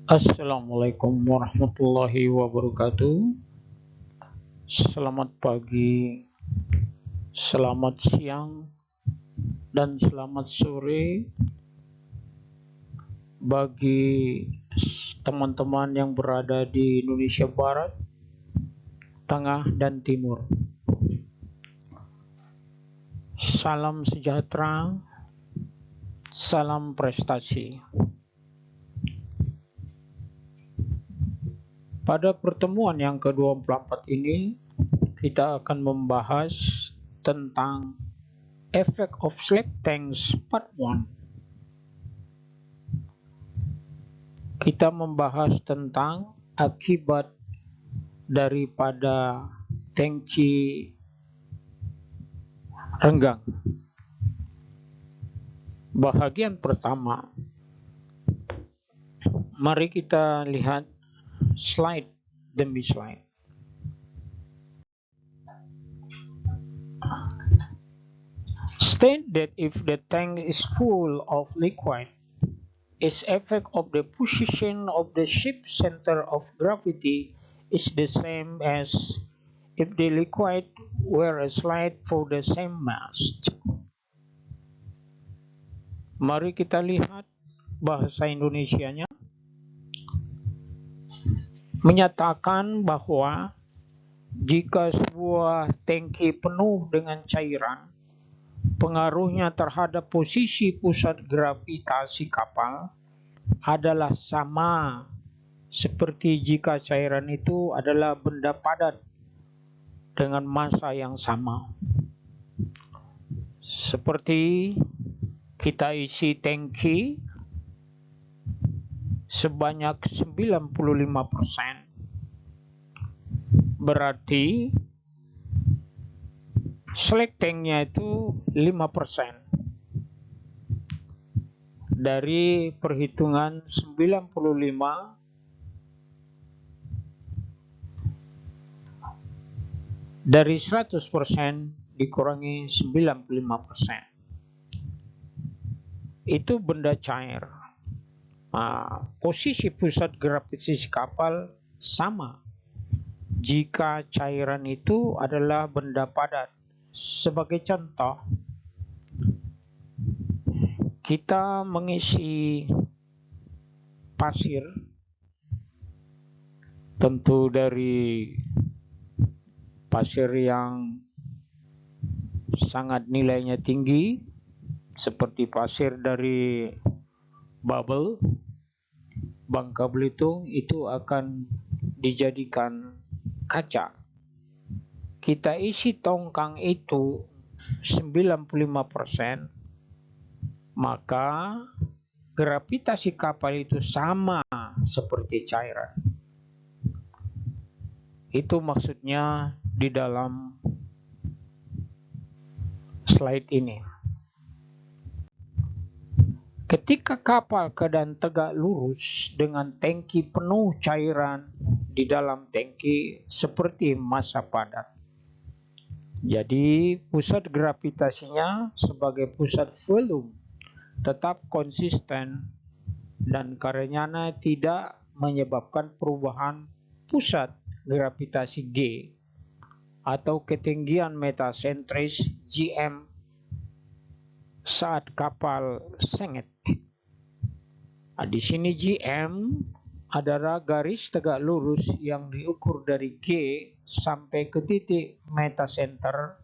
Assalamualaikum warahmatullahi wabarakatuh. Selamat pagi, selamat siang, dan selamat sore bagi teman-teman yang berada di Indonesia Barat, Tengah, dan Timur. Salam sejahtera, salam prestasi. Pada pertemuan yang ke-24 ini, kita akan membahas tentang Effect of Slack Tanks Part 1. Kita membahas tentang akibat daripada tangki renggang. Bahagian pertama, mari kita lihat slide demi slide. State that if the tank is full of liquid, its effect of the position of the ship's center of gravity is the same as if the liquid were a slide for the same mass. Mari kita lihat bahasa Indonesianya. Menyatakan bahwa jika sebuah tangki penuh dengan cairan, pengaruhnya terhadap posisi pusat gravitasi kapal adalah sama seperti jika cairan itu adalah benda padat dengan massa yang sama. Seperti kita isi tangki sebanyak 95%, berarti slack tanknya itu 5% dari perhitungan 95 dari 100% dikurangi 95%. Itu benda cair. Posisi pusat gravitasi kapal sama jika cairan itu adalah benda padat. Sebagai contoh, kita mengisi pasir, tentu dari pasir yang sangat nilainya tinggi, seperti pasir dari Babel, Bangka Belitung, itu akan dijadikan kaca. Kita isi tongkang itu 95%, maka gravitasi kapal itu sama seperti cairan. Itu maksudnya di dalam slide ini. Ketika kapal keadaan tegak lurus dengan tangki penuh cairan di dalam tangki seperti massa padat. Jadi pusat gravitasinya sebagai pusat volume tetap konsisten dan karenanya tidak menyebabkan perubahan pusat gravitasi G atau ketinggian metasentris GM saat kapal sengit. Di sini GM adalah garis tegak lurus yang diukur dari G sampai ke titik metasenter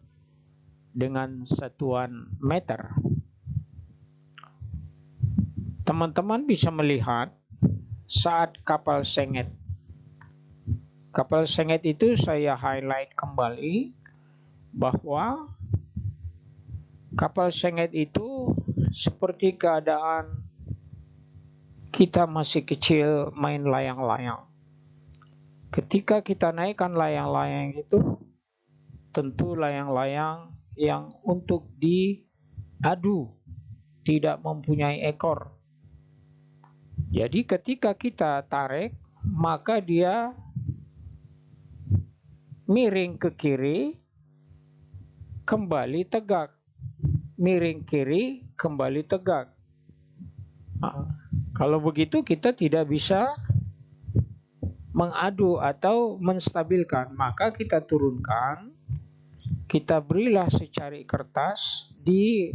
dengan satuan meter. Teman-teman bisa melihat saat kapal sengit. Kapal sengit itu saya highlight kembali bahwa kapal sengit itu seperti keadaan kita masih kecil main layang-layang. Ketika kita naikkan layang-layang itu, tentu layang-layang yang untuk diadu, tidak mempunyai ekor. Jadi ketika kita tarik, maka dia miring ke kiri, kembali tegak. Miring kiri, kembali tegak. Kalau begitu kita tidak bisa mengadu atau menstabilkan, maka kita turunkan, kita berilah secari kertas di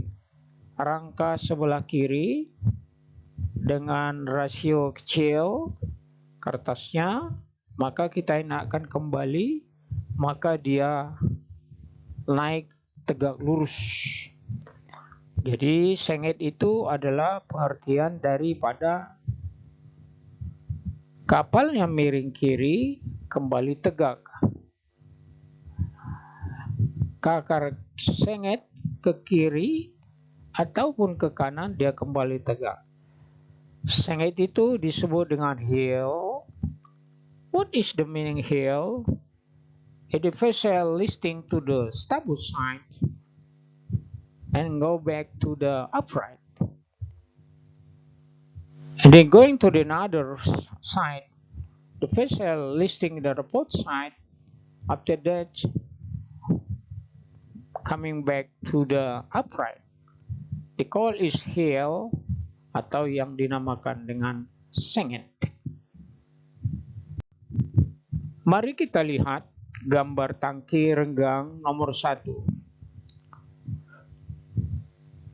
rangka sebelah kiri dengan rasio kecil kertasnya, maka kita inakkan kembali, maka dia naik tegak lurus. Jadi sengit itu adalah pengertian daripada kapalnya miring kiri kembali tegak. Kakar sengit ke kiri ataupun ke kanan dia kembali tegak. Sengit itu disebut dengan heel. What is the meaning heel? It is vessel listing to the starboard side and go back to the upright. And then going to the other side, the vessel listing the port side. After that, coming back to the upright. The call is heel atau yang dinamakan dengan sengit. Mari kita lihat gambar tangki renggang nomor 1.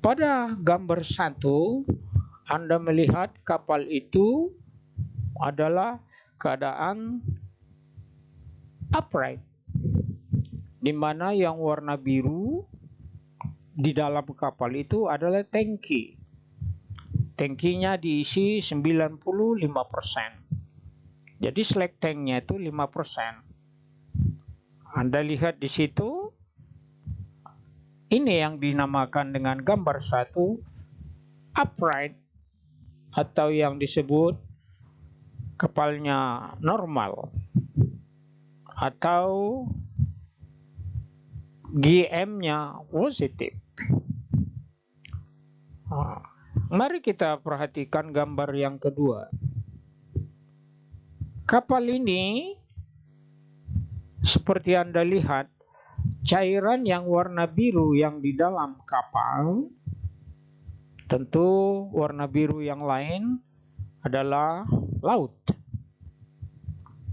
Pada gambar 1, Anda melihat kapal itu adalah keadaan upright, di mana yang warna biru di dalam kapal itu adalah tangki. Tangkinya diisi 95%. Jadi slack tanknya itu 5%. Anda lihat di situ, ini yang dinamakan dengan gambar 1 upright atau yang disebut kapalnya normal atau GM-nya positif. Mari kita perhatikan gambar yang kedua. Kapal ini seperti Anda lihat, cairan yang warna biru yang di dalam kapal, tentu warna biru yang lain adalah laut.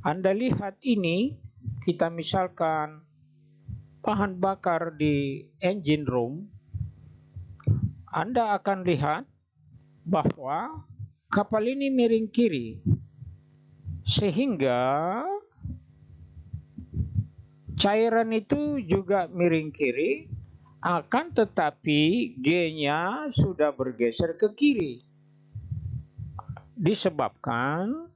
Anda lihat ini, kita misalkan bahan bakar di engine room, Anda akan lihat bahwa kapal ini miring kiri, sehingga cairan itu juga miring kiri, akan tetapi G-nya sudah bergeser ke kiri. Disebabkan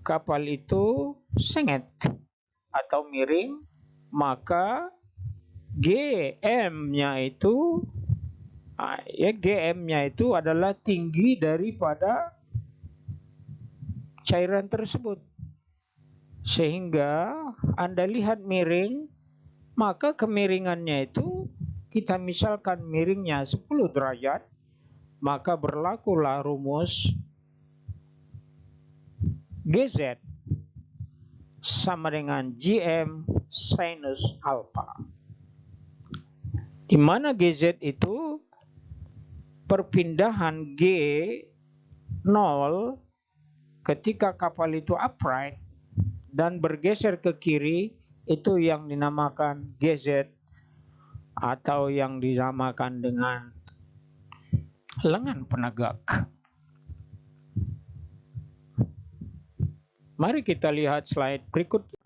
kapal itu sengit atau miring, maka GM-nya itu adalah tinggi daripada cairan tersebut. Sehingga Anda lihat miring, maka kemiringannya itu kita misalkan miringnya 10 derajat, maka berlakulah rumus GZ sama dengan GM sinus alpha. Di mana GZ itu perpindahan G 0 ketika kapal itu upright dan bergeser ke kiri, itu yang dinamakan GZ atau yang dinamakan dengan lengan penegak. Mari kita lihat slide berikutnya.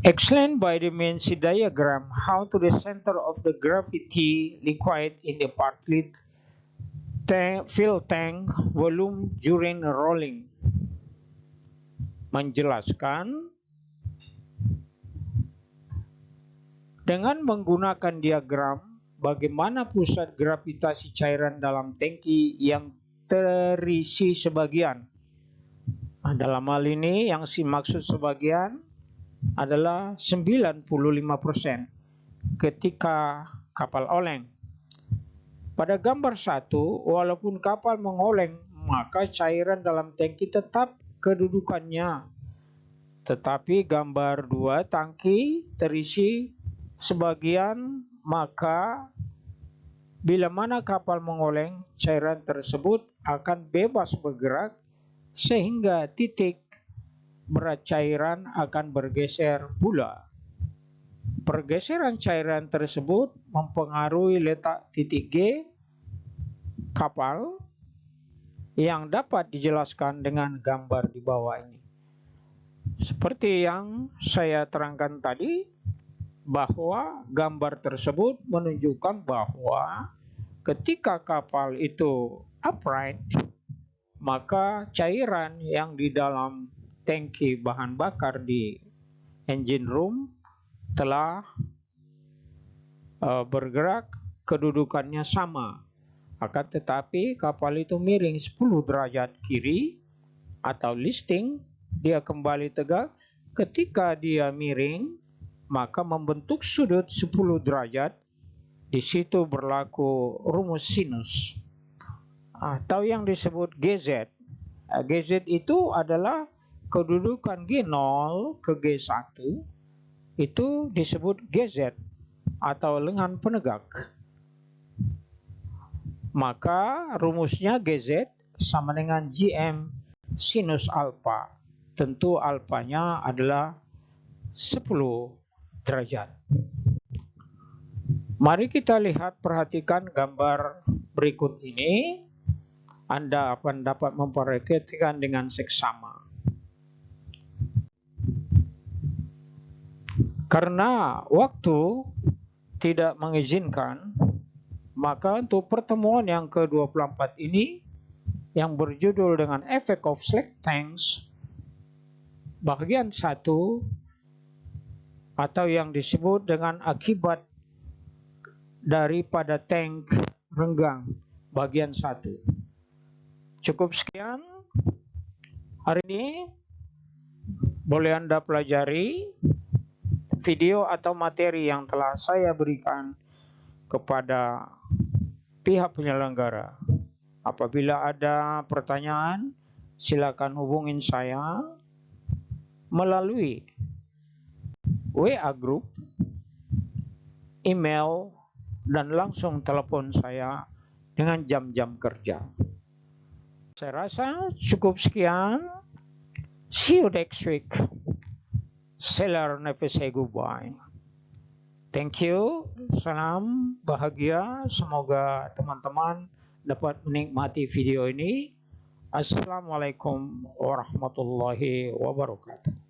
Explain by the Menzi diagram how to the center of the gravity liquid in the partly filled tank volume during rolling. Menjelaskan dengan menggunakan diagram bagaimana pusat gravitasi cairan dalam tangki yang terisi sebagian. Nah, dalam hal ini yang dimaksud sebagian adalah 95% ketika kapal oleng. Pada gambar 1, walaupun kapal mengoleng, maka cairan dalam tangki tetap kedudukannya. Tetapi gambar 2, tangki terisi sebagian, maka bila mana kapal mengoleng, cairan tersebut akan bebas bergerak sehingga titik berat cairan akan bergeser pula. Pergeseran cairan tersebut mempengaruhi letak titik G kapal yang dapat dijelaskan dengan gambar di bawah ini. Seperti yang saya terangkan tadi, bahwa gambar tersebut menunjukkan bahwa ketika kapal itu upright, maka cairan yang di dalam tangki bahan bakar di engine room telah bergerak, kedudukannya sama. Akan tetapi kapal itu miring 10 derajat kiri atau listing, dia kembali tegak. Ketika dia miring, maka membentuk sudut 10 derajat. Di situ berlaku rumus sinus atau yang disebut GZ. GZ itu adalah kedudukan G0 ke G1, itu disebut GZ atau lengan penegak. Maka rumusnya GZ sama dengan GM sinus alfa. Tentu alfanya adalah 10 derajat. Mari kita lihat, perhatikan gambar berikut ini. Anda akan dapat memperhatikan dengan seksama. Karena waktu tidak mengizinkan, maka untuk pertemuan yang ke-24 ini yang berjudul dengan Effect of Slack Tanks bagian 1 atau yang disebut dengan akibat daripada tank renggang bagian 1. Cukup sekian hari ini. Boleh Anda pelajari video atau materi yang telah saya berikan kepada pihak penyelenggara. Apabila ada pertanyaan, silakan hubungin saya melalui WA group, email, dan langsung telepon saya dengan jam-jam kerja. Saya rasa cukup sekian. See you next week. Sailor never say goodbye. Thank you. Salam bahagia. Semoga teman-teman dapat menikmati video ini. Assalamualaikum warahmatullahi wabarakatuh.